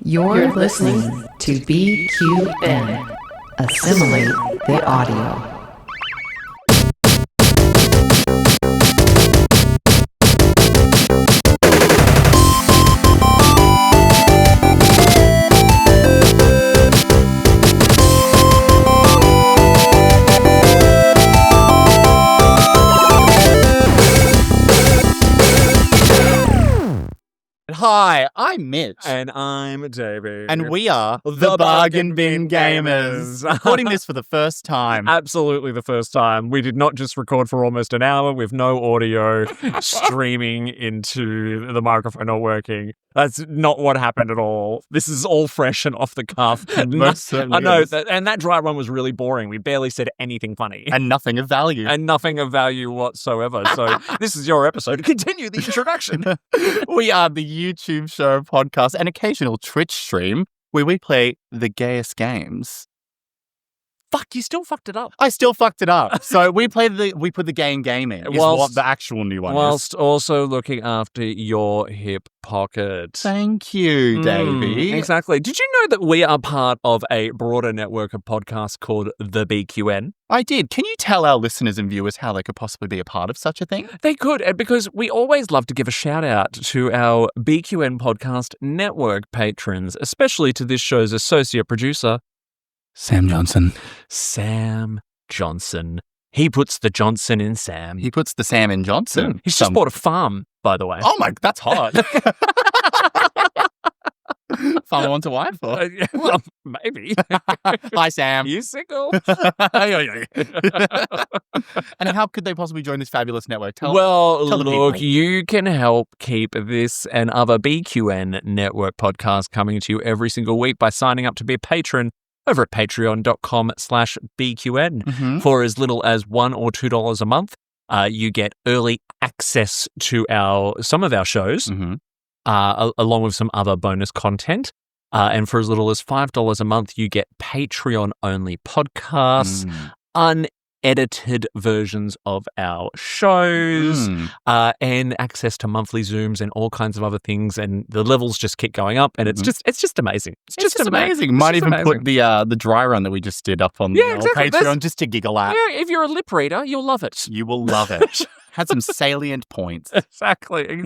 You're listening to BQN. Assimilate the audio. Hi, I'm Mitch. And I'm David. And we are the Bargain Bin Gamers. Recording this for the first time. Absolutely the first time. We did not just record for almost an hour with no audio streaming into the microphone not working. That's not what happened at all. This is all fresh and off the cuff. Most certainly I know, is. and that dry run was really boring. We barely said anything funny. And nothing of value. And nothing of value whatsoever. So this is your episode. Continue the introduction. We are the YouTube show, podcast, and occasional Twitch stream where we play the gayest games. Fuck, you still fucked it up. I still fucked it up. So we put the gay in gaming is what the actual new one whilst also looking after your hip pocket. Thank you, Davey. Exactly. Did you know that we are part of a broader network of podcasts called the BQN? I did. Can you tell our listeners and viewers how they could possibly be a part of such a thing? They could, because we always love to give a shout out to our BQN podcast network patrons, especially to this show's associate producer, Sam Johnson. Sam Johnson. He puts the Johnson in Sam. He puts the Sam in Johnson. He's just bought a farm, by the way. Oh my, that's hot. Farm I want to wife for. Well, maybe. Hi, Sam. You sickle. And how could they possibly join this fabulous network? Tell Look, the people. you can help keep this and other BQN network podcasts coming to you every single week by signing up to be a patron over at patreon.com/BQN. Mm-hmm. For as little as $1 or $2 a month, you get early access to some of our shows, Mm-hmm. along with some other bonus content. And for as little as $5 a month, you get Patreon-only podcasts, unedited versions of our shows, and access to monthly Zooms and all kinds of other things. And the levels just keep going up, and it's just amazing. It's just amazing. Might even put the dry run that we just did up on exactly. Patreon just to giggle at. Yeah, if you're a lip reader, you'll love it. You will love it. Had some salient points. Exactly.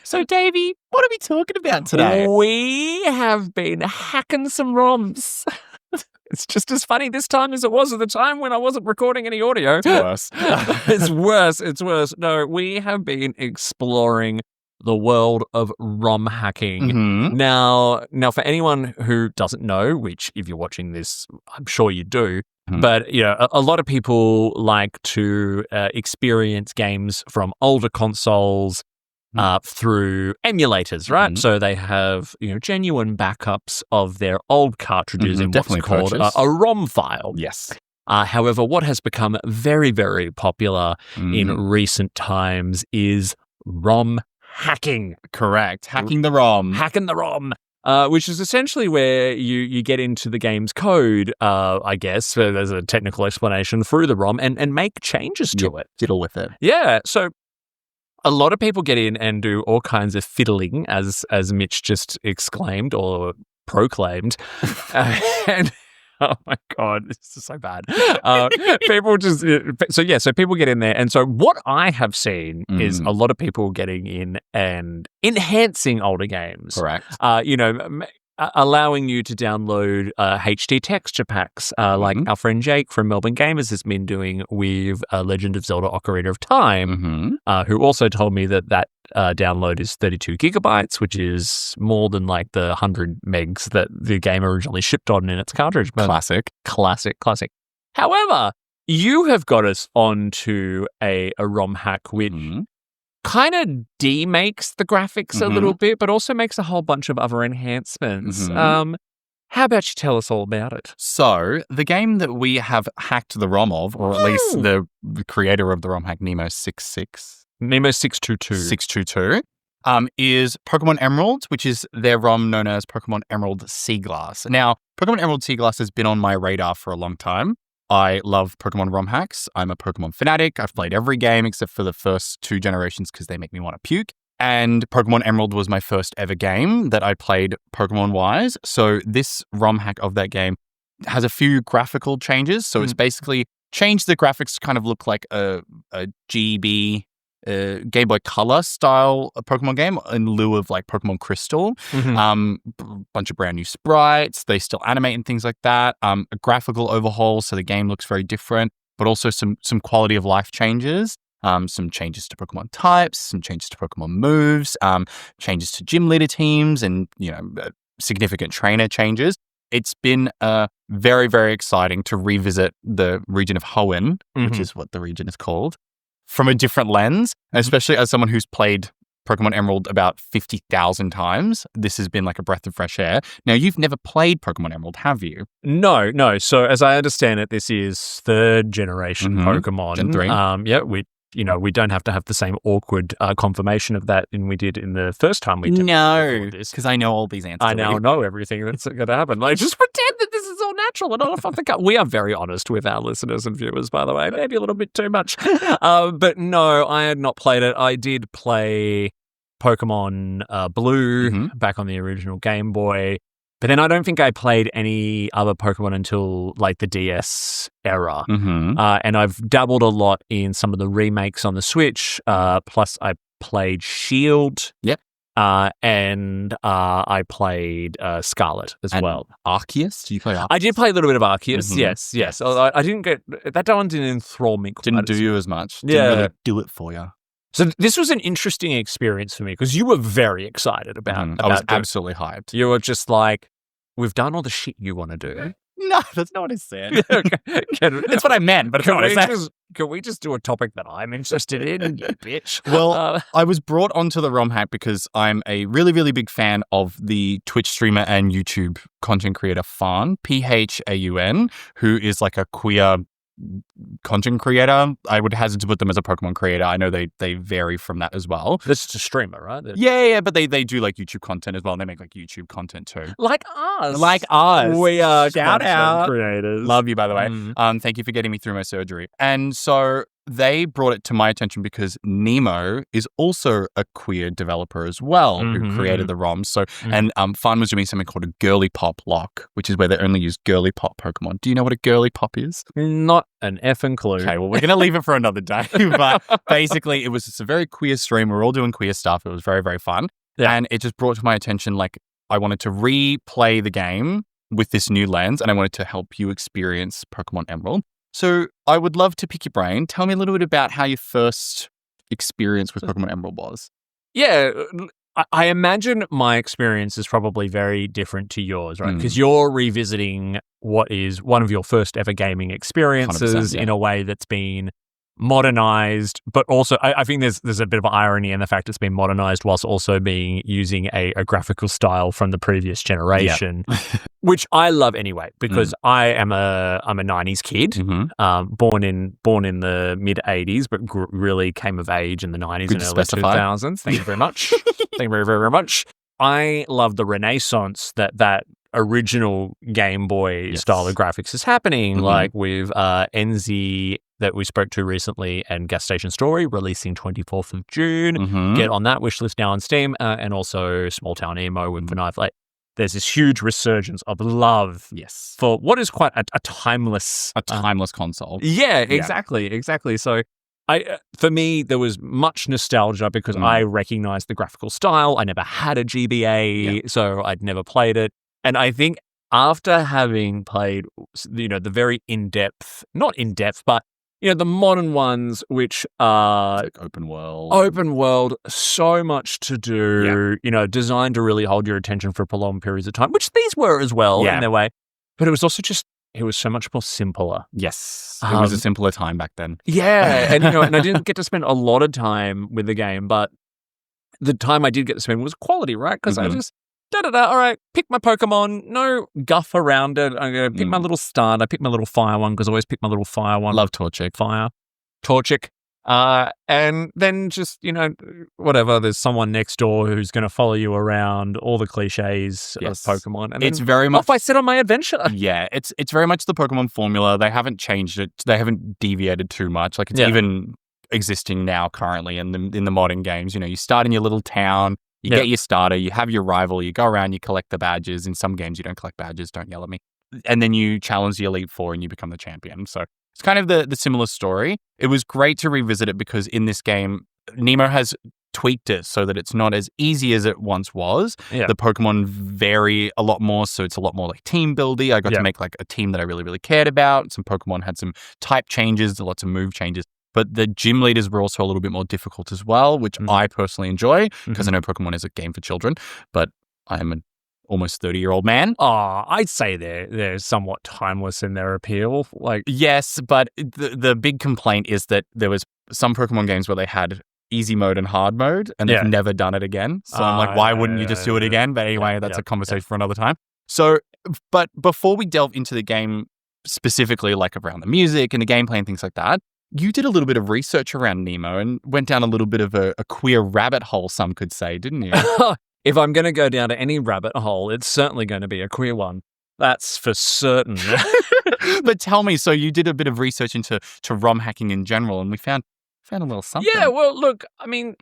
So, Davey, what are we talking about today? We have been hacking some ROMs. It's just as funny this time as it was at the time when I wasn't recording any audio. It's worse. It's worse. No, we have been exploring the world of ROM hacking. Mm-hmm. Now, for anyone who doesn't know, which if you're watching this, I'm sure you do, but a lot of people like to experience games from older consoles through emulators, right? So they have genuine backups of their old cartridges in what's called a ROM file. Yes. However, what has become very, very popular in recent times is ROM hacking. Correct. Hacking the ROM. Hacking the ROM. Which is essentially where you get into the game's code, I guess, there's a technical explanation through the ROM and make changes to it. Fiddle with it. Yeah, so a lot of people get in and do all kinds of fiddling, as Mitch just exclaimed or proclaimed. And oh my God, this is so bad. People just so people get in there, and so what I have seen is a lot of people getting in and enhancing older games. Correct. Allowing you to download HD texture packs, like our friend Jake from Melbourne Gamers has been doing with Legend of Zelda: Ocarina of Time, who also told me that download is 32 gigabytes, which is more than like the 100 megs that the game originally shipped on in its cartridge. But Classic. However, you have got us onto a ROM hack which kind of demakes the graphics a little bit, but also makes a whole bunch of other enhancements. How about you tell us all about it? So, the game that we have hacked the ROM of, or at least the creator of the ROM hack, Nemo622, is Pokémon Emerald, which is their ROM known as Pokémon Emerald Seaglass. Now, Pokémon Emerald Seaglass has been on my radar for a long time. I love Pokemon ROM hacks. I'm a Pokemon fanatic. I've played every game except for the first 2 generations because they make me want to puke. And Pokemon Emerald was my first ever game that I played Pokemon-wise. So this ROM hack of that game has a few graphical changes. So it's basically changed the graphics to kind of look like a GB Game Boy Color style Pokemon game in lieu of like Pokemon Crystal. Bunch of brand new sprites. They still animate and things like that. A graphical overhaul, so the game looks very different, but also some quality of life changes. Some changes to Pokemon types, some changes to Pokemon moves, changes to gym leader teams, and significant trainer changes. It's been very, very exciting to revisit the region of Hoenn, which is what the region is called, from a different lens, especially as someone who's played Pokemon Emerald about 50,000 times. This has been like a breath of fresh air. Now, you've never played Pokemon Emerald, have you? No. So as I understand it, this is third generation Pokemon. Gen 3. We don't have to have the same awkward confirmation of that than we did in the first time we did this. Because I know all these answers. I now know everything that's going to happen. Like, just pretend that this is all natural and not off the cuff. We are very honest with our listeners and viewers, by the way. Maybe a little bit too much. But no, I had not played it. I did play Pokemon Blue back on the original Game Boy. But then I don't think I played any other Pokemon until like the DS era. And I've dabbled a lot in some of the remakes on the Switch. Plus I played Shield. Yep. And I played Scarlet as well. Arceus? Did you play Arceus? I did play a little bit of Arceus, yes. I didn't get... That one didn't enthrall me quite. Didn't do you as much. Didn't really do it for you. So this was an interesting experience for me because you were very excited about I was absolutely hyped. You were just like, we've done all the shit you want to do. No, that's not what I said. It's what I meant, but can we just do a topic that I'm interested in, you bitch? Well, I was brought onto the ROM hack because I'm a really, really big fan of the Twitch streamer and YouTube content creator Fawn, Phaun, who is like a queer content creator. I would hazard to put them as a Pokemon creator. I know they vary from that as well. This is a streamer, right? Yeah, but they do like YouTube content as well, and they make like YouTube content too. Like us. We are shout out creators. Love you, by the way. Thank you for getting me through my surgery. And so they brought it to my attention because Nemo is also a queer developer as well who created the ROMs. So and Fawn was doing something called a girly pop lock, which is where they only use girly pop Pokemon. Do you know what a girly pop is? Not an effing clue. Okay, well, we're going to leave it for another day. But basically, it was just a very queer stream. We're all doing queer stuff. It was very, very fun. Yeah. And it just brought to my attention, like, I wanted to replay the game with this new lens, and I wanted to help you experience Pokemon Emerald. So I would love to pick your brain. Tell me a little bit about how your first experience with Pokemon Emerald was. Yeah, I imagine my experience is probably very different to yours, right? Because you're revisiting what is one of your first ever gaming experiences in a way that's been modernized, but also I think there's a bit of irony in the fact it's been modernized whilst also using a graphical style from the previous generation, which I love anyway because I am a 90s kid, born in the mid 80s, but really came of age in the 90s and early 2000s. Thank you very much. Thank you very, very, very much. I love the renaissance that original Game Boy style of graphics is happening, like with NZ that we spoke to recently and Gas Station Story releasing 24th of June. Get on that wishlist now on Steam, and also Small Town Emo with Knife. Like, there's this huge resurgence of love for what is quite a timeless console. Yeah, exactly. So for me, there was much nostalgia because I recognized the graphical style. I never had a GBA, so I'd never played it. And I think after having played, the very not in-depth, but, the modern ones, which are like open world, so much to do, designed to really hold your attention for prolonged periods of time, which these were as well in their way. But it was also it was so much more simpler. Yes. It was a simpler time back then. Yeah. And, and I didn't get to spend a lot of time with the game, but the time I did get to spend was quality, right? Because I just, all right, pick my Pokemon, no guff around it. I'm going to pick my little start. I pick my little fire one because I always pick my little fire one. Love Torchic. Torchic. And then just, whatever, there's someone next door who's going to follow you around, all the cliches of Pokemon. And it's very much... off I set on my adventure. Yeah, it's very much the Pokemon formula. They haven't changed it. They haven't deviated too much. Like, it's even existing now currently in the modern games. You start in your little town, you get your starter, you have your rival, you go around, you collect the badges. In some games, you don't collect badges, don't yell at me. And then you challenge the Elite Four and you become the champion. So it's kind of the similar story. It was great to revisit it because in this game, Nemo has tweaked it so that it's not as easy as it once was. Yeah. The Pokemon vary a lot more, so it's a lot more like team buildy. I got to make like a team that I really, really cared about. Some Pokemon had some type changes, lots of move changes. But the gym leaders were also a little bit more difficult as well, which I personally enjoy because I know Pokemon is a game for children, but I'm an almost 30-year-old man. Oh, I'd say they're somewhat timeless in their appeal. Like, yes, but the big complaint is that there was some Pokemon games where they had easy mode and hard mode, and they've never done it again. So I'm like, why wouldn't you just do it again? But anyway, that's a conversation for another time. So, but before we delve into the game specifically, like around the music and the gameplay and things like that, you did a little bit of research around Nemo and went down a little bit of a queer rabbit hole, some could say, didn't you? If I'm going to go down to any rabbit hole, it's certainly going to be a queer one. That's for certain. But tell me, so you did a bit of research into ROM hacking in general, and we found a little something. Yeah, well, look, I mean,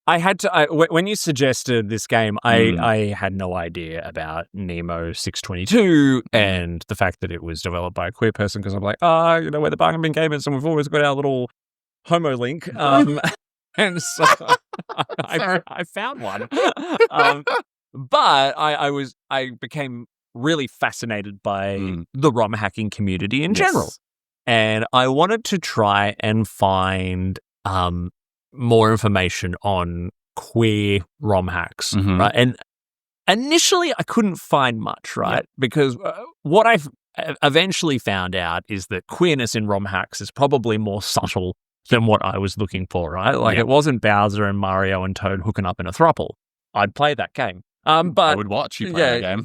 I had to, when you suggested this game, I had no idea about Nemo 622 and the fact that it was developed by a queer person because I'm like, we're the Bargain Gamers and we've always got our little homo link. And so I found one. But I became really fascinated by the ROM hacking community in general. And I wanted to try and find more information on queer ROM hacks, right? And initially, I couldn't find much, right? Because what I've eventually found out is that queerness in ROM hacks is probably more subtle than what I was looking for, right? Like it wasn't Bowser and Mario and Toad hooking up in a throuple. I'd play that game. But I would watch you play that game.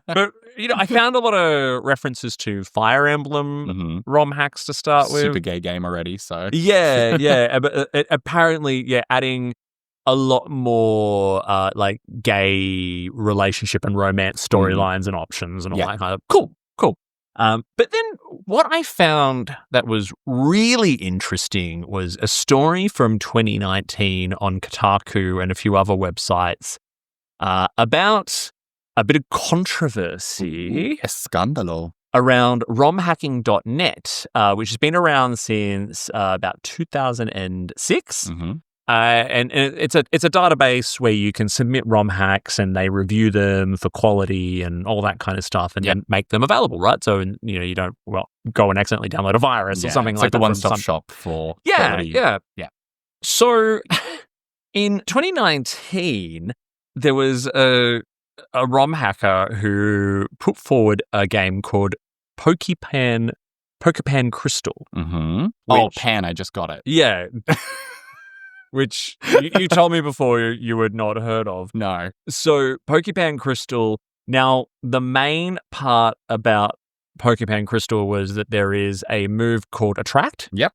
But I found a lot of references to Fire Emblem ROM hacks to start with. Super gay game already, so yeah. But apparently, adding a lot more like gay relationship and romance storylines and options and all that kind of cool. But then what I found that was really interesting was a story from 2019 on Kotaku and a few other websites about a bit of controversy. Scandalo. Around romhacking.net, which has been around since about 2006. And it's a database where you can submit ROM hacks and they review them for quality and all that kind of stuff and then make them available, right? So, you don't, go and accidentally download a virus or something like that. It's like the one-stop shop for quality. Yeah. So in 2019, there was a ROM hacker who put forward a game called Poképan Crystal. Oh, Pan, I just got it. Yeah. Which you told me before you had not heard of. No. So Poképan Crystal, now the main part about Poképan Crystal was that there is a move called Attract. Yep.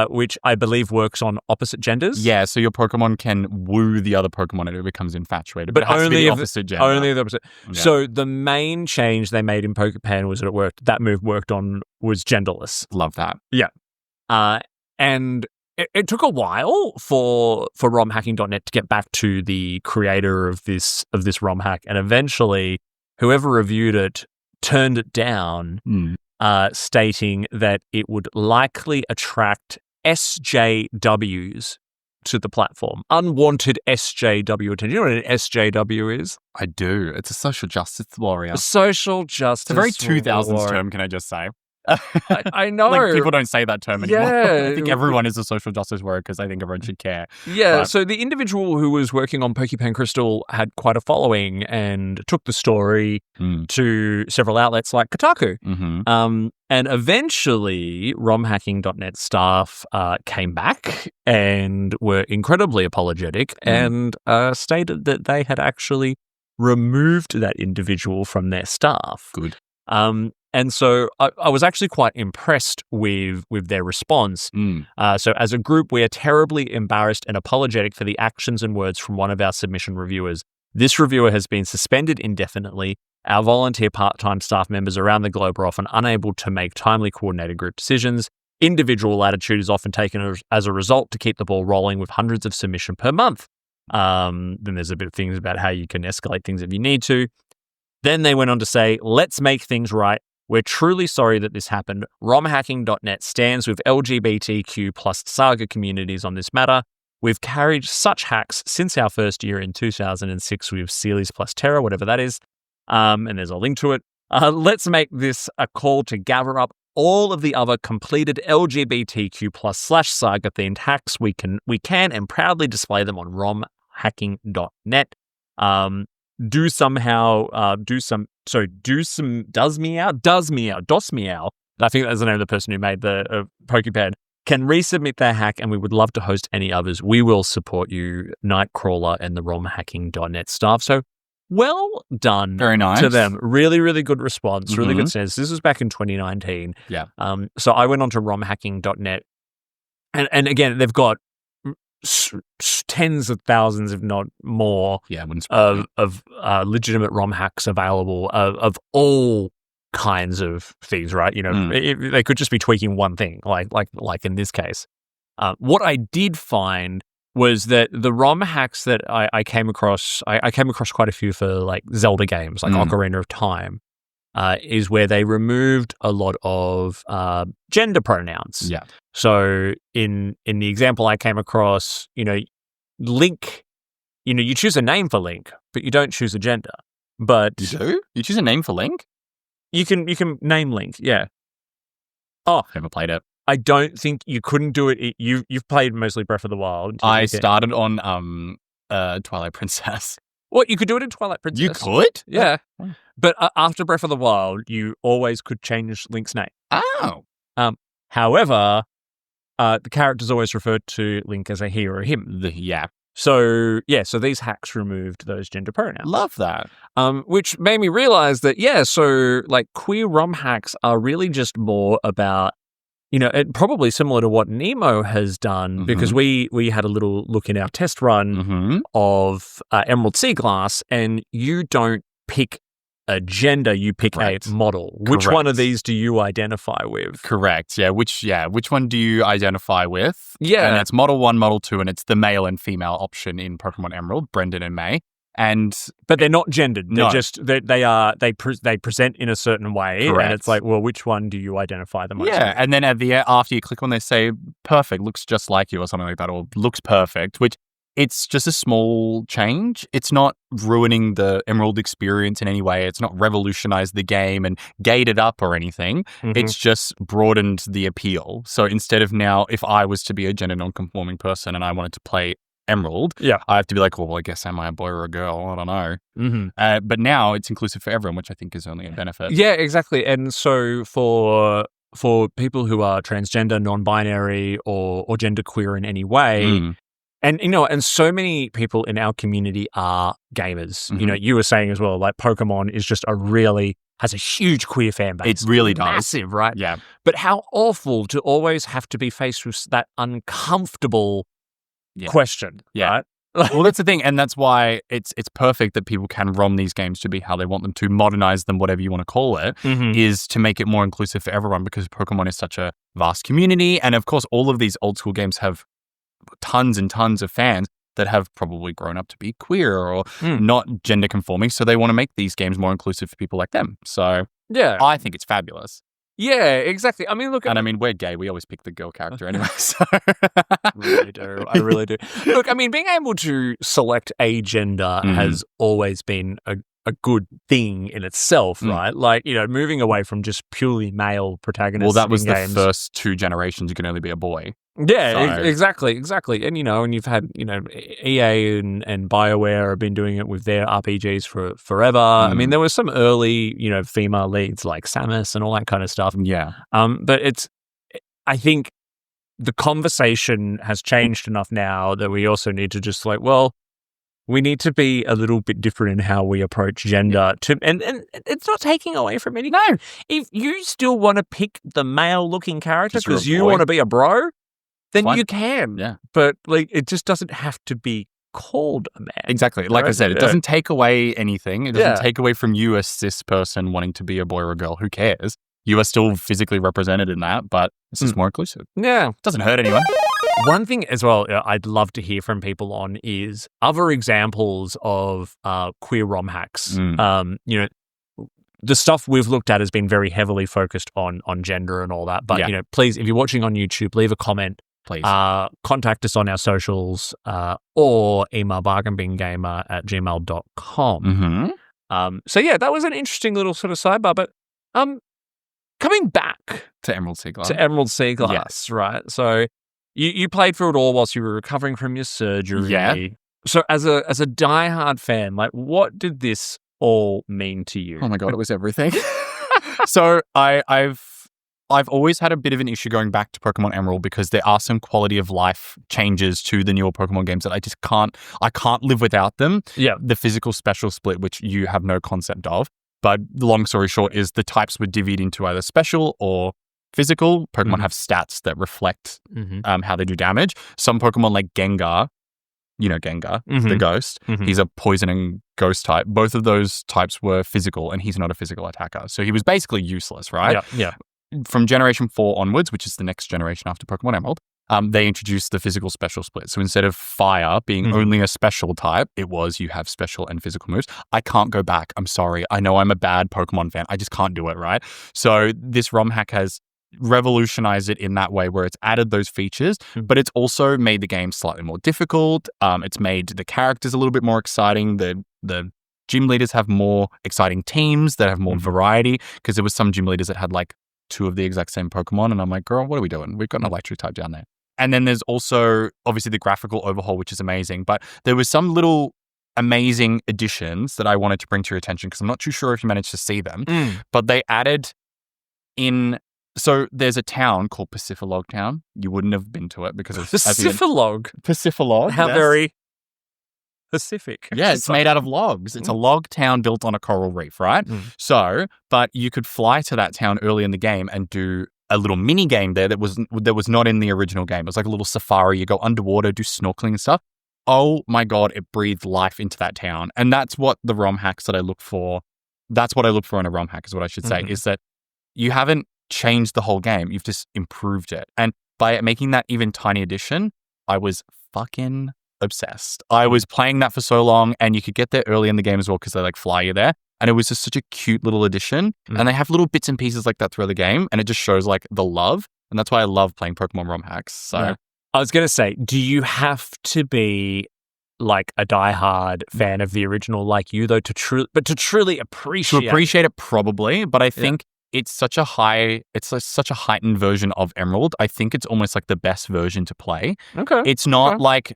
Which I believe works on opposite genders. Yeah, so your Pokemon can woo the other Pokemon and it becomes infatuated. But it has only to be the opposite gender. Only the opposite. Yeah. So the main change they made in Poképan was that that move worked on was genderless. Love that. Yeah. And it took a while for romhacking.net to get back to the creator of this ROM hack, and eventually whoever reviewed it turned it down, stating that it would likely attract SJWs to the platform. Unwanted SJW attention. You know what an SJW is? I do. It's a social justice warrior. A social justice. It's a very 2000s warrior. term, can I just say? I know. Like, people don't say that term anymore. Yeah. I think everyone is a social justice warrior because I think everyone should care. Yeah, so the individual who was working on Poképan Crystal had quite a following and took the story to several outlets like Kotaku. And eventually, romhacking.net staff came back and were incredibly apologetic and stated that they had actually removed that individual from their staff. Good. And so I was actually quite impressed with their response. So as a group, we are terribly embarrassed and apologetic for the actions and words from one of our submission reviewers. This reviewer has been suspended indefinitely. Our volunteer part-time staff members around the globe are often unable to make timely coordinated group decisions. Individual latitude is often taken as a result to keep the ball rolling with hundreds of submission per month. Then there's a bit of things about how you can escalate things if you need to. Then they went on to say, let's make things right. We're truly sorry that this happened. RomHacking.net stands with LGBTQ plus saga communities on this matter. We've carried such hacks since our first year in 2006 with Series plus Terror, whatever that is. And there's a link to it. Let's make this a call to gather up all of the other completed LGBTQ plus / saga themed hacks we can and proudly display them on RomHacking.net. Does Meow. I think that's the name of the person who made the Pokepad. Can resubmit their hack, and we would love to host any others. We will support you, Nightcrawler and the RomHacking.net staff. So well done. Very nice. To them. Really, really good response. Really good sense. This was back in 2019. Yeah. So I went on to RomHacking.net, and again, they've got tens of thousands, if not more, of legitimate ROM hacks available of all kinds of things, right? You know, they could just be tweaking one thing, like in this case. What I did find was that the ROM hacks that I came across, I came across quite a few for like Zelda games, like Ocarina of Time, is where they removed a lot of gender pronouns. Yeah. So in the example I came across, you know, Link, you know, you choose a name for Link, but you don't choose a gender. But you do? You choose a name for Link? You can name Link, yeah. Oh, never played it. I don't think you couldn't do it. You've played mostly Breath of the Wild. I started on Twilight Princess. What, you could do it in Twilight Princess? You could? Yeah. But after Breath of the Wild, you always could change Link's name. Oh. However, the characters always referred to Link as a he or a him. So these hacks removed those gender pronouns. Love that. Which made me realize that, so like queer ROM hacks are really just more about, you know, it probably similar to what Nemo has done, because we had a little look in our test run of Emerald Seaglass, and you don't pick a gender, you pick a model. Correct. Which one of these do you identify with? Correct. Yeah. Which one do you identify with? Yeah. And it's model 1, model 2, and it's the male and female option in Pokemon Emerald, Brendan and Mei. But they're not gendered. They're no. just they present in a certain way. Correct. And it's like, well, which one do you identify the most Yeah, with? and then after you click on, they say perfect, looks just like you, or something like that, or looks perfect, which it's just a small change. It's not ruining the Emerald experience in any way. It's not revolutionized the game and gated up or anything. It's just broadened the appeal. So instead of now, if I was to be a gender non-conforming person and I wanted to play Emerald, I have to be like, well, I guess am I a boy or a girl? I don't know. But now it's inclusive for everyone, which I think is only a benefit. Yeah, exactly. And so for people who are transgender, non-binary, or genderqueer in any way, and you know, and so many people in our community are gamers. You know, you were saying as well, like Pokemon is just has a huge queer fan base. It really does. Massive, right? Yeah. But how awful to always have to be faced with that uncomfortable question, right? Well, that's the thing, and that's why it's perfect that people can ROM these games to be how they want them to, modernize them, whatever you want to call it, is to make it more inclusive for everyone, because Pokemon is such a vast community, and of course, all of these old school games have tons and tons of fans that have probably grown up to be queer or not gender conforming, so they want to make these games more inclusive for people like them. So I think it's fabulous. Yeah, exactly. I mean, look, and I mean, we're gay. We always pick the girl character anyway. So I really do. Look, I mean, being able to select a gender has always been a good thing in itself, right? Like, you know, moving away from just purely male protagonists. Well, that was the games. first 2 generations. You can only be a boy. Yeah, exactly. And, you know, and you've had, you know, EA and BioWare have been doing it with their RPGs for forever. I mean, there were some early, you know, female leads like Samus and all that kind of stuff. Yeah. But I think the conversation has changed enough now that we also need to just like, well, we need to be a little bit different in how we approach gender. And it's not taking away from anything. No. If you still want to pick the male-looking character because you want to be a bro, then you can. Yeah. But like, it just doesn't have to be called a man. Exactly. Like I said, it doesn't take away anything. It doesn't take away from you as cis person wanting to be a boy or a girl. Who cares? You are still physically represented in that, but it's just more inclusive. Yeah. Doesn't hurt anyone. One thing as well I'd love to hear from people on is other examples of queer ROM hacks. The stuff we've looked at has been very heavily focused on gender and all that. But, please, if you're watching on YouTube, leave a comment. Please. Contact us on our socials or email bargainbinggamer@gmail.com. So, that was an interesting little sort of sidebar. But coming back to Emerald Seaglass. Seaglass, right? So you played through it all whilst you were recovering from your surgery. Yeah. So as a diehard fan, like, what did this all mean to you? Oh my God, it was everything. So I've always had a bit of an issue going back to Pokemon Emerald because there are some quality of life changes to the newer Pokemon games that I can't live without them. Yeah. The physical special split, which you have no concept of. But the long story short is the types were divvied into either special or physical. Pokemon have stats that reflect how they do damage. Some Pokemon like Gengar, Gengar, the ghost, he's a poison and ghost type. Both of those types were physical and he's not a physical attacker. So he was basically useless, right? Yeah. From Generation 4 onwards, which is the next generation after Pokemon Emerald, they introduced the physical special split. So instead of fire being only a special type, it was you have special and physical moves. I can't go back. I'm sorry. I know I'm a bad Pokemon fan. I just can't do it, right? So this ROM hack has revolutionized it in that way where it's added those features, but it's also made the game slightly more difficult. It's made the characters a little bit more exciting. The gym leaders have more exciting teams that have more variety because there was some gym leaders that had like 2 of the exact same Pokemon. And I'm like, girl, what are we doing? We've got an electric type down there. And then there's also obviously the graphical overhaul, which is amazing. But there was some little amazing additions that I wanted to bring to your attention because I'm not too sure if you managed to see them. But they added in... So there's a town called Pacifilog Town. You wouldn't have been to it because it's... Pacifilog? How very Pacific. Yeah, it's made out of logs. It's a log town built on a coral reef, right? So, but you could fly to that town early in the game and do a little mini game there that was not in the original game. It was like a little safari. You go underwater, do snorkeling and stuff. Oh my God, it breathed life into that town. And that's what the ROM hacks that I look for. That's what I look for in a ROM hack is what I should say, is that you haven't changed the whole game. You've just improved it. And by making that even tiny addition, I was fucking obsessed. I was playing that for so long and you could get there early in the game as well because they like fly you there. And it was just such a cute little addition. And they have little bits and pieces like that throughout the game. And it just shows like the love. And that's why I love playing Pokemon ROM hacks. So I was going to say, do you have to be like a diehard fan of the original like you though to truly appreciate it probably. But I think it's such a heightened version of Emerald. I think it's almost like the best version to play. Okay. It's not like...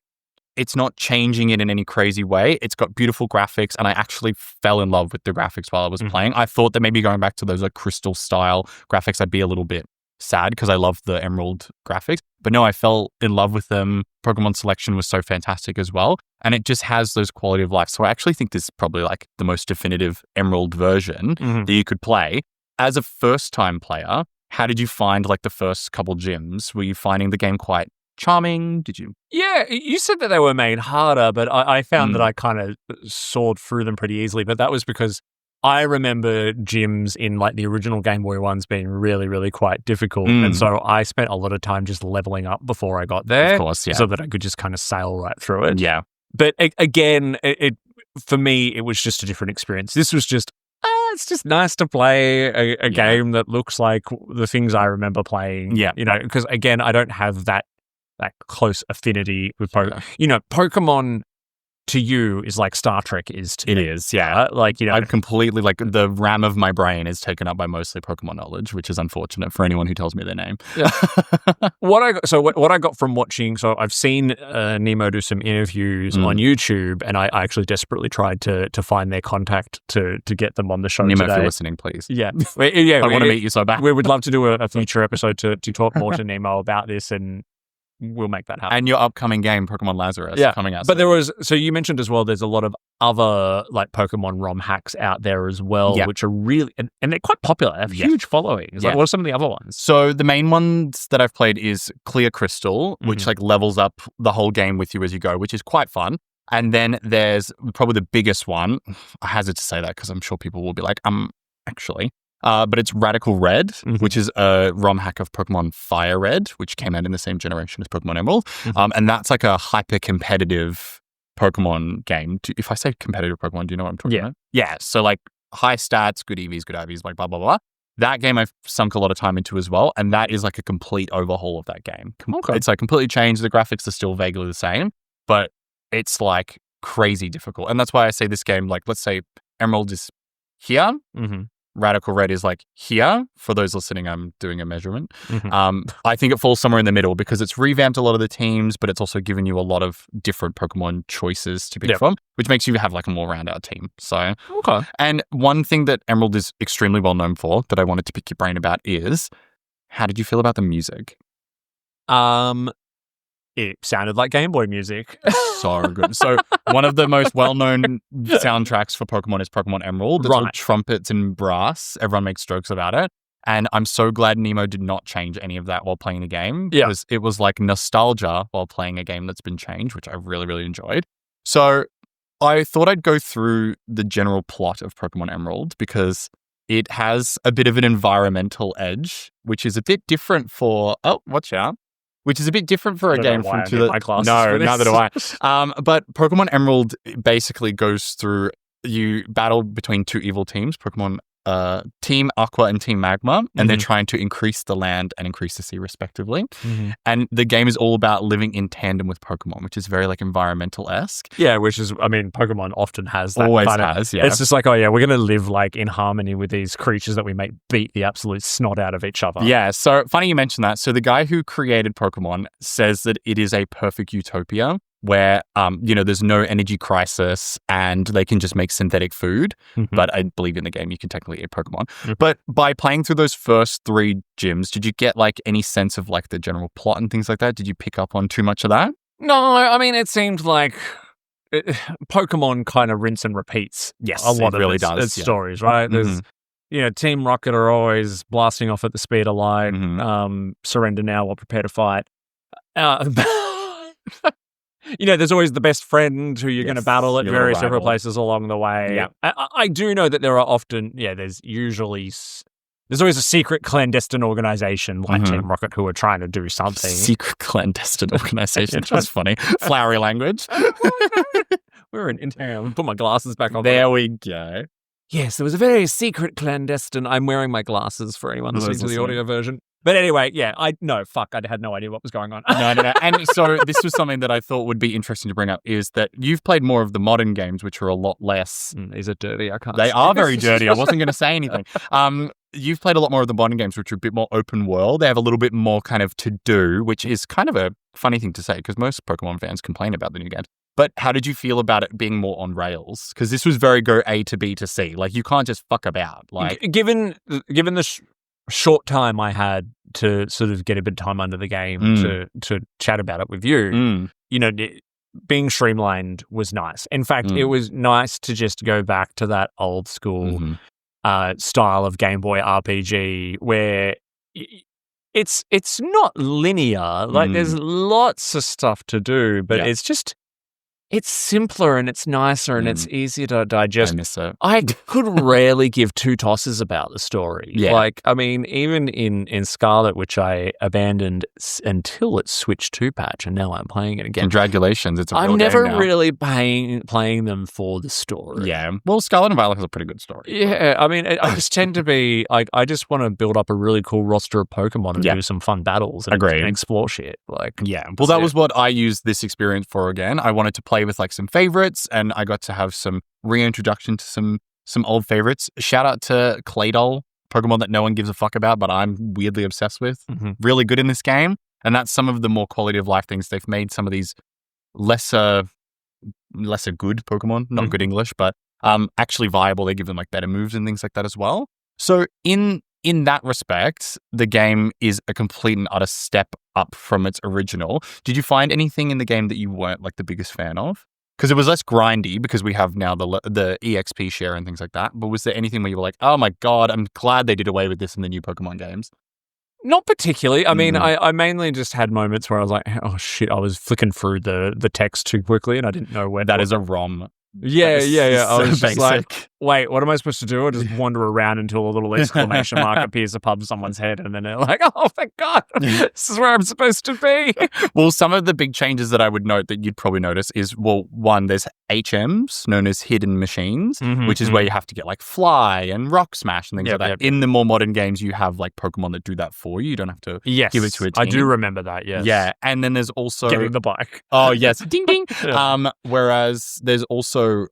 It's not changing it in any crazy way. It's got beautiful graphics, and I actually fell in love with the graphics while I was playing. I thought that maybe going back to those like crystal style graphics, I'd be a little bit sad because I love the Emerald graphics. But no, I fell in love with them. Pokemon selection was so fantastic as well. And it just has those quality of life. So I actually think this is probably like the most definitive Emerald version that you could play. As a first-time player, how did you find like the first couple gyms? Were you finding the game quite charming? Did you? Yeah, you said that they were made harder, but I found that I kind of soared through them pretty easily. But that was because I remember gyms in like the original Game Boy ones being really, really quite difficult. And so I spent a lot of time just leveling up before I got there. Of course, yeah. So that I could just kind of sail right through it. Yeah. But again, it for me, it was just a different experience. This was just, it's just nice to play a game that looks like the things I remember playing. Yeah. Because again, I don't have that close affinity with Pokemon. Pokemon to you is like Star Trek is to me. It is, yeah. I'm completely like the RAM of my brain is taken up by mostly Pokemon knowledge, which is unfortunate for anyone who tells me their name. Yeah. What I got from watching, so I've seen Nemo do some interviews on YouTube, and I actually desperately tried to find their contact to get them on the show Nemo, today. if you're listening, please. Yeah. I want to meet you so bad. We would love to do a future episode to talk more to Nemo about this, and we'll make that happen. And your upcoming game, Pokemon Lazarus, coming out. But there was, so you mentioned as well, there's a lot of other like Pokemon ROM hacks out there as well, which are really, and they're quite popular. They have huge followings. Like, what are some of the other ones? So the main ones that I've played is Clear Crystal, which like levels up the whole game with you as you go, which is quite fun. And then there's probably the biggest one. I hazard to say that because I'm sure people will be like, actually, but it's Radical Red, which is a ROM hack of Pokemon Fire Red, which came out in the same generation as Pokemon Emerald. And that's like a hyper-competitive Pokemon game. If I say competitive Pokemon, do you know what I'm talking about? Yeah, so like high stats, good EVs, good IVs, like blah, blah, blah. That game I've sunk a lot of time into as well, and that is like a complete overhaul of that game. It's like completely changed. The graphics are still vaguely the same, but it's like crazy difficult. And that's why I say this game, like let's say Emerald is here, Radical Red is like here. For those listening, I'm doing a measurement. I think it falls somewhere in the middle because it's revamped a lot of the teams, but it's also given you a lot of different Pokemon choices to pick from, which makes you have like a more round-out team. So, and one thing that Emerald is extremely well known for that I wanted to pick your brain about is, how did you feel about the music? It sounded like Game Boy music. So good. So one of the most well-known soundtracks for Pokemon is Pokemon Emerald. It's all trumpets and brass. Everyone makes jokes about it. And I'm so glad Nemo did not change any of that while playing the game. Because it was like nostalgia while playing a game that's been changed, which I really, really enjoyed. So I thought I'd go through the general plot of Pokemon Emerald because it has a bit of an environmental edge, which is a bit different for... Oh, watch out. Which is a bit different for a game from No, neither do I. But Pokemon Emerald basically goes through, you battle between two evil teams, Pokemon Team Aqua and Team Magma, and they're trying to increase the land and increase the sea respectively. And the game is all about living in tandem with Pokemon, which is very like environmental-esque. Yeah, which is, I mean, Pokemon often has that. Always has, yeah. It's just like, oh yeah, we're going to live like in harmony with these creatures that we make beat the absolute snot out of each other. Yeah, so funny you mention that. So the guy who created Pokemon says that it is a perfect utopia where, there's no energy crisis and they can just make synthetic food. But I believe in the game you can technically eat Pokemon. But by playing through those first 3 gyms, did you get like any sense of like the general plot and things like that? Did you pick up on too much of that? No, I mean, it seemed like Pokemon kind of rinse and repeats a lot of its stories, right? There's, Team Rocket are always blasting off at the speed of light, surrender now or prepare to fight. There's always the best friend who you're going to battle at various different places along the way. Yeah. I do know that there are often, there's always a secret clandestine organization like Team Rocket who are trying to do something. Secret clandestine organization. That's funny. Flowery language. We're in town. Put my glasses back on. There we go. Yes, there was a very secret clandestine. I'm wearing my glasses for anyone listening to the audio version. But anyway, I had no idea what was going on. No. And so this was something that I thought would be interesting to bring up is that you've played more of the modern games, which are a lot less... Is it dirty? I can't They are very dirty. I wasn't going to say anything. You've played a lot more of the modern games, which are a bit more open world. They have a little bit more kind of to do, which is kind of a funny thing to say because most Pokemon fans complain about the new games. But how did you feel about it being more on rails? Because this was very go A to B to C. Like, you can't just fuck about. Like, given the short time I had to sort of get a bit of time under the game to chat about it with you, being streamlined was nice. In fact, it was nice to just go back to that old school style of Game Boy RPG where it's not linear. Like, there's lots of stuff to do, but it's just... It's simpler and it's nicer and it's easier to digest. I miss it. I could rarely give 2 tosses about the story. Yeah. Like, I mean, even in Scarlet, which I abandoned until it switched to patch, and now I'm playing it again. Congratulations, it's a real I'm never game now. really playing them for the story. Yeah. Well, Scarlet and Violet has a pretty good story. Yeah, I mean, I just tend to be, I just want to build up a really cool roster of Pokemon and do some fun battles and explore shit. Like, yeah. Well, that was what I used this experience for again. I wanted to play with like some favorites and I got to have some reintroduction to some old favorites. Shout out to Claydol, Pokemon that no one gives a fuck about, but I'm weirdly obsessed with. Really good in this game. And that's some of the more quality of life things. They've made some of these lesser good Pokemon, not good English, but actually viable. They give them like better moves and things like that as well. So in that respect, the game is a complete and utter step up from its original. Did you find anything in the game that you weren't like the biggest fan of? Because it was less grindy because we have now the EXP share and things like that. But was there anything where you were like, oh my God, I'm glad they did away with this in the new Pokemon games? Not particularly. I mean, I mainly just had moments where I was like, oh shit, I was flicking through the text too quickly and I didn't know where that is a ROM. Yeah. I was just like, wait, what am I supposed to do? Or just wander around until a little exclamation mark appears above someone's head, and then they're like, oh, thank God, this is where I'm supposed to be. Well, some of the big changes that I would note that you'd probably notice is, well, one, there's HMs, known as hidden machines, which is where you have to get like Fly and Rock Smash and things like that. In the more modern games, you have like Pokemon that do that for you. You don't have to give it to a team. I do remember that, yes. Yeah, and then there's also... Getting the bike. Oh, yes. Ding, ding. Whereas there's also...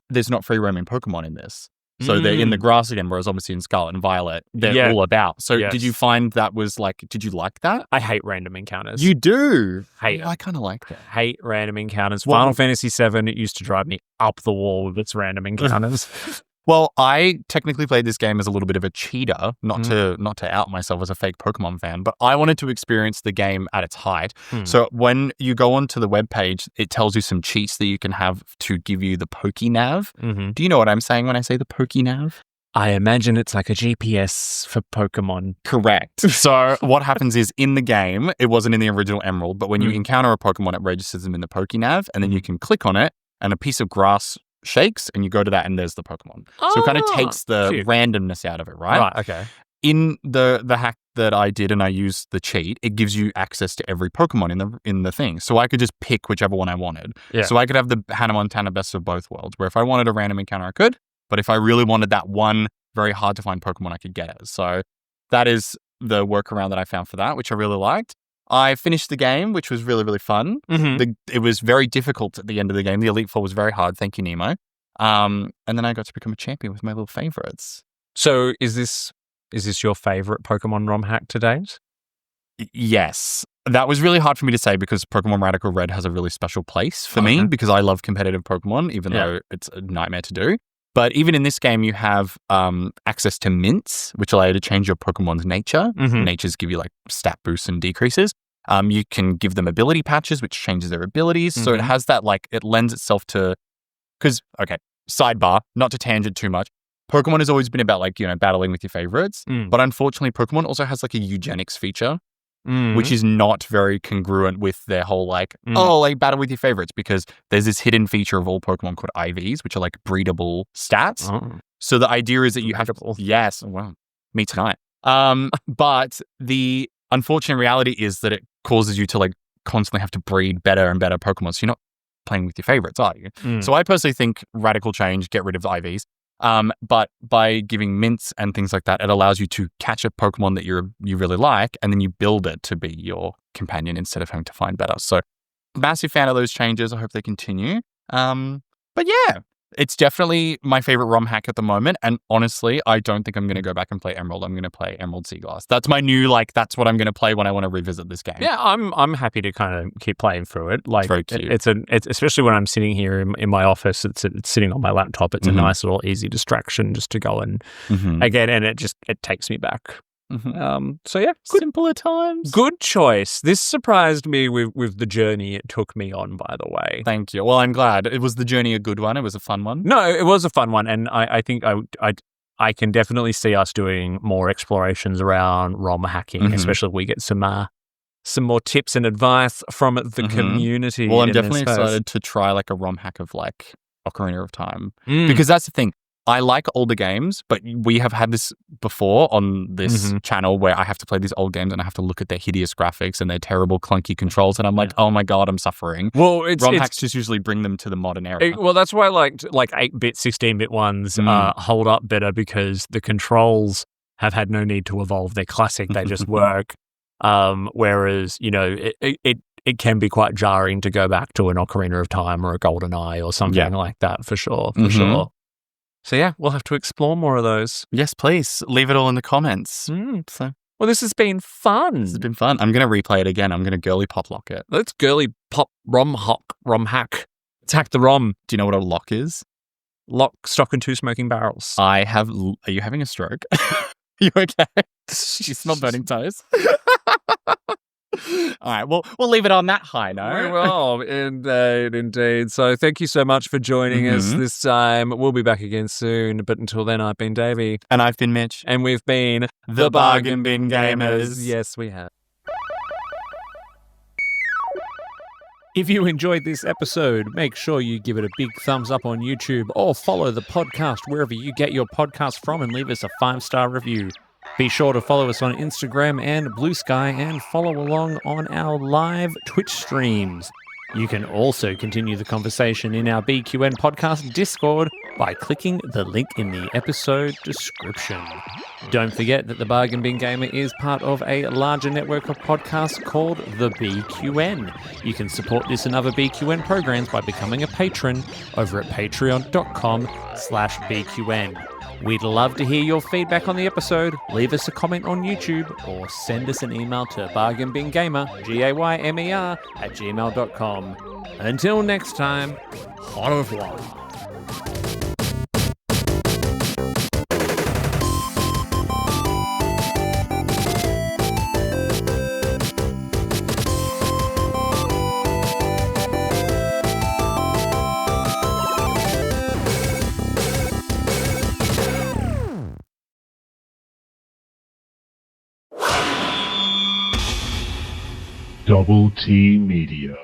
there's not free roaming Pokemon in this. So they're in the grass again, whereas obviously in Scarlet and Violet, they're all about. So did you find that was like, did you like that? I hate random encounters. You do? Hate I kind of like that. Hate random encounters. Final Fantasy VII, it used to drive me up the wall with its random encounters. Well, I technically played this game as a little bit of a cheater, not to out myself as a fake Pokemon fan, but I wanted to experience the game at its height. So when you go onto the webpage, it tells you some cheats that you can have to give you the PokéNav. Do you know what I'm saying when I say the PokéNav? I imagine it's like a GPS for Pokemon. Correct. So what happens is in the game, it wasn't in the original Emerald, but when you encounter a Pokemon, it registers them in the PokéNav, and then you can click on it, and a piece of grass shakes, and you go to that, and there's the Pokemon. So it kind of takes the randomness out of it, right? Right, okay. In the hack that I did, and I used the cheat, it gives you access to every Pokemon in the thing. So I could just pick whichever one I wanted. Yeah. So I could have the Hannah Montana best of both worlds, where if I wanted a random encounter, I could. But if I really wanted that one very hard to find Pokemon, I could get it. So that is the workaround that I found for that, which I really liked. I finished the game, which was really, really fun. It was very difficult at the end of the game. The Elite Four was very hard. Thank you, Nemo. And then I got to become a champion with my little favorites. So is this your favorite Pokemon ROM hack to date? Yes. That was really hard for me to say because Pokemon Radical Red has a really special place for me because I love competitive Pokemon, even though it's a nightmare to do. But even in this game, you have access to mints, which allow you to change your Pokemon's nature. Natures give you like stat boosts and decreases. You can give them ability patches, which changes their abilities. So it has that like, it lends itself to, because, okay, sidebar, not to tangent too much. Pokemon has always been about like, battling with your favorites. But unfortunately, Pokemon also has like a eugenics feature, which is not very congruent with their whole like, battle with your favorites, because there's this hidden feature of all Pokemon called IVs, which are like breedable stats. So the idea is that you have to, yes, well, me tonight. But the unfortunate reality is that it causes you to like constantly have to breed better and better Pokemon. So you're not playing with your favorites, are you? So I personally think radical change, get rid of the IVs. But by giving mints and things like that, it allows you to catch a Pokemon that you really like, and then you build it to be your companion instead of having to find better. So massive fan of those changes. I hope they continue. But yeah, it's definitely my favorite ROM hack at the moment. And honestly, I don't think I'm going to go back and play Emerald. I'm going to play Emerald Seaglass. That's my new, that's what I'm going to play when I want to revisit this game. Yeah, I'm happy to kind of keep playing through it. Like, it's very cute. It's especially when I'm sitting here in my office, it's sitting on my laptop. It's a nice little easy distraction just to go and again, and it takes me back. So yeah, simpler times. Good choice. This surprised me with the journey it took me on, by the way. Thank you. Well, I'm glad. Was the journey a good one? It was a fun one? No, it was a fun one, and I think I can definitely see us doing more explorations around ROM hacking, especially if we get some more tips and advice from the community. Well, I'm definitely excited to try like a ROM hack of like Ocarina of Time, because that's the thing. I like older games, but we have had this before on this channel where I have to play these old games and I have to look at their hideous graphics and their terrible clunky controls, and I'm like, oh my God, I'm suffering. Well, ROM hacks just usually bring them to the modern era. Well, that's why like 8-bit, 16-bit ones hold up better, because the controls have had no need to evolve. They're classic. They just work. Whereas, it can be quite jarring to go back to an Ocarina of Time or a GoldenEye or something like that, for sure. So yeah, we'll have to explore more of those. Yes, please. Leave it all in the comments. Well, this has been fun. This has been fun. I'm going to replay it again. I'm going to girly pop lock it. Let's girly pop ROM hack. Let's hack the ROM. Do you know what a lock is? Lock, stock, and 2 smoking barrels. Are you having a stroke? You okay? You smell burning toes. All right, well, we'll leave it on that high note. Well, indeed. So thank you so much for joining us this time. We'll be back again soon. But until then, I've been Davey. And I've been Mitch. And we've been the Bargain Bin Gamers. Yes, we have. If you enjoyed this episode, make sure you give it a big thumbs up on YouTube or follow the podcast wherever you get your podcast from and leave us a 5-star review. Be sure to follow us on Instagram and Blue Sky and follow along on our live Twitch streams. You can also continue the conversation in our BQN podcast Discord by clicking the link in the episode description. Don't forget that the Bargain Bin Gamer is part of a larger network of podcasts called the BQN. You can support this and other BQN programs by becoming a patron over at patreon.com/BQN. We'd love to hear your feedback on the episode. Leave us a comment on YouTube or send us an email to bargainbingamer, Gaymer, @gmail.com. Until next time, au revoir. Double T Media.